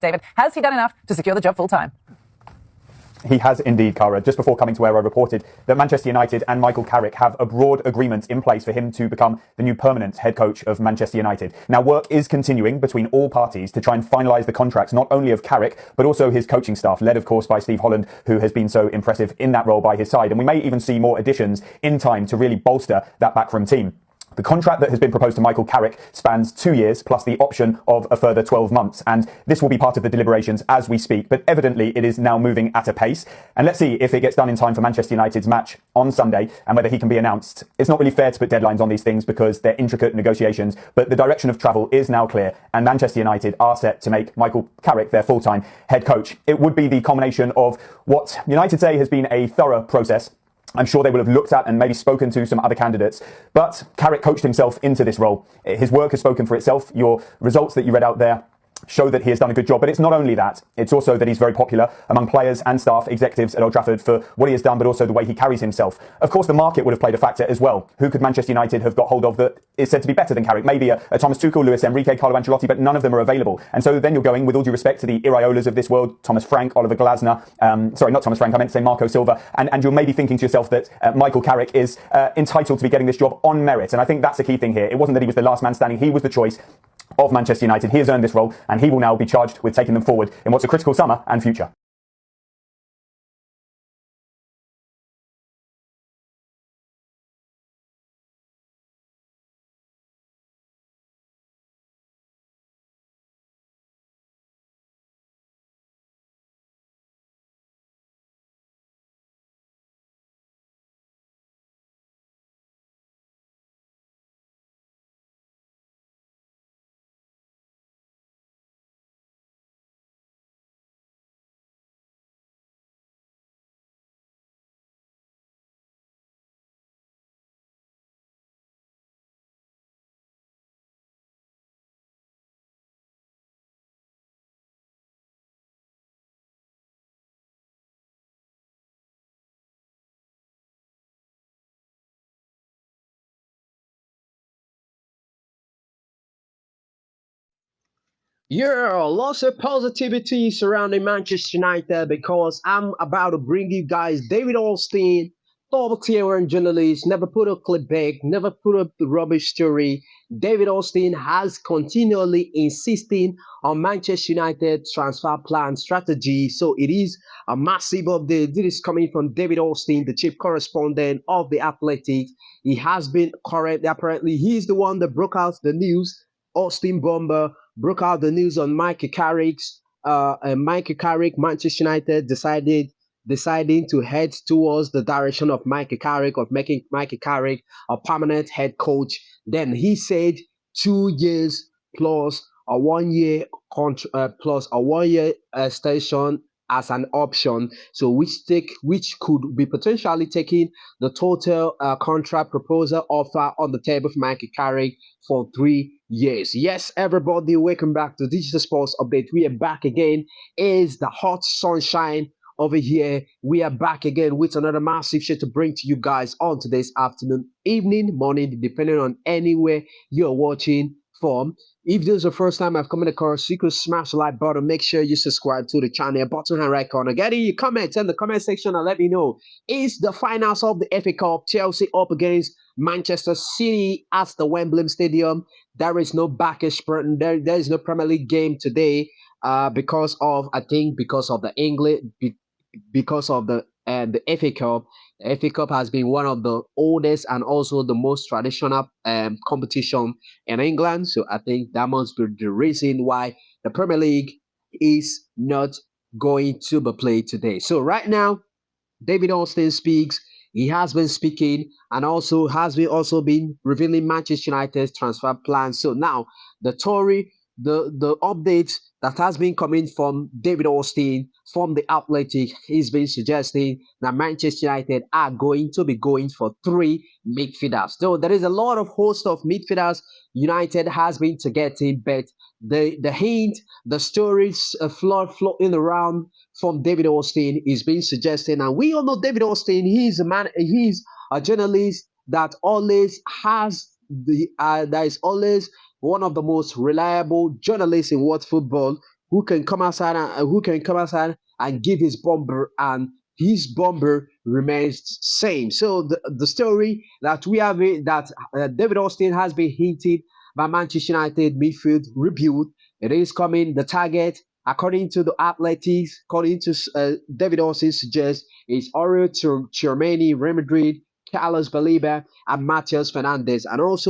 David, has he done enough to secure the job full-time? He has indeed, Cara. Just before coming to where I reported that Manchester United and Michael Carrick have a broad agreement in place for him to become the new permanent head coach of Manchester United. Now, work is continuing between all parties to try and finalise the contracts, not only of Carrick, but also his coaching staff, led, of course, by Steve Holland, who has been so impressive in that role by his side. And we may even see more additions in time to really bolster that backroom team. The contract that has been proposed to Michael Carrick spans 2 years plus the option of a further 12 months. And this will be part of the deliberations as we speak. But evidently it is now moving at a pace. And let's see if it gets done in time for Manchester United's match on Sunday and whether he can be announced. It's not really fair to put deadlines on these things because they're intricate negotiations. But the direction of travel is now clear. And Manchester United are set to make Michael Carrick their full-time head coach. It would be the culmination of what United say has been a thorough process. I'm sure they will have looked at and maybe spoken to some other candidates, but Carrick coached himself into this role. His work has spoken for itself. Your results that you read out there show that he has done a good job. But it's not only that. It's also that he's very popular among players and staff, executives at Old Trafford for what he has done, but also the way he carries himself. Of course, the market would have played a factor as well. Who could Manchester United have got hold of that is said to be better than Carrick? Maybe a Thomas Tuchel, Luis Enrique, Carlo Ancelotti, but none of them are available. And so then you're going, with all due respect to the Iriolas of this world, Thomas Frank, Oliver Glasner, sorry, not Thomas Frank, I meant to say Marco Silva, and you're maybe thinking to yourself that Michael Carrick is entitled to be getting this job on merit. And I think that's the key thing here. It wasn't that he was the last man standing. He was the choice of Manchester United. He has earned this role and he will now be charged with taking them forward in what's a critical summer and future. Yeah, lots of positivity surrounding Manchester United because I'm about to bring you guys David Ornstein, top tier and journalist, never put a clickbait, never put up the rubbish story. David Ornstein has continually insisting on Manchester United transfer plan strategy. So it is a massive update. This is coming from David Ornstein, the chief correspondent of the Athletic. He has been correct. Apparently, he's the one that broke out the news. Austin Bomber broke out the news on Michael Carrick's Michael Carrick, Manchester United deciding to head towards the direction of Michael Carrick, of making Michael Carrick a permanent head coach. Then he said 2 years plus a 1 year plus a 1 year extension as an option. So which could be potentially taking the total contract proposal offer on the table for Michael Carrick for 3 years. Yes, everybody, welcome back to Digital Sports Update. We are back again. Is the hot sunshine over here? We are back again with another massive show to bring to you guys on today's afternoon, evening, morning, depending on anywhere you're watching from. If this is the first time I've come across, you could smash the like button. Make sure you subscribe to the channel. Bottom hand right corner. Get in your comments in the comment section and let me know. Is the finals of the FA Cup, Chelsea up against Manchester City at the Wembley Stadium? There is no backish burden. There is no Premier League game today because of the English, because of the FA Cup. The FA Cup has been one of the oldest and also the most traditional competition in England. So I think that must be the reason why the Premier League is not going to be played today. So right now, David Ornstein speaks. He has been speaking and also been revealing Manchester United's transfer plans. So now the update that has been coming from David Ornstein from the Athletic, he's been suggesting that Manchester United are going to be going for 3 midfielders. So there is a lot of host of midfielders United has been targeting, but the stories floating around from David Ornstein is being suggested, and we all know David Ornstein. He's a journalist that always has that is always one of the most reliable journalists in world football. who can come outside and give his bomber, and his bomber remains same. So the story that we have that David Austin has been hinted by Manchester United midfield rebuild. It is coming. The target, according to the Athletics, according to David Austin, suggests is Aurelio Tchouameni, Real Madrid, Carlos Baleba, and Matheus Fernandes, and also